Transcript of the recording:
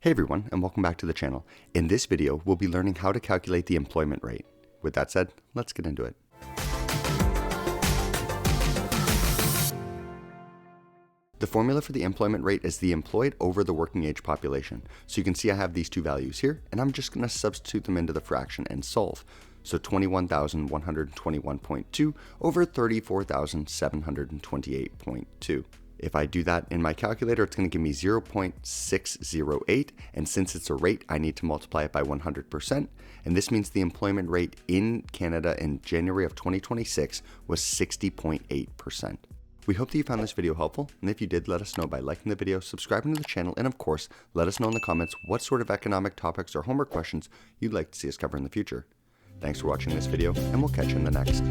Hey everyone, and welcome back to the channel. In this video, we'll be learning how to calculate the employment rate. With that said, let's get into it. The formula for the employment rate is the employed over the working age population. So you can see I have these two values here, and I'm just going to substitute them into the fraction and solve. So 21,121.2 over 34,728.2. If I do that in my calculator, it's going to give me 0.608, and since it's a rate, I need to multiply it by 100%, and this means the employment rate in Canada in January of 2026 was 60.8%. We hope that you found this video helpful, and if you did, let us know by liking the video, subscribing to the channel, and of course, let us know in the comments what sort of economic topics or homework questions you'd like to see us cover in the future. Thanks for watching this video, and we'll catch you in the next.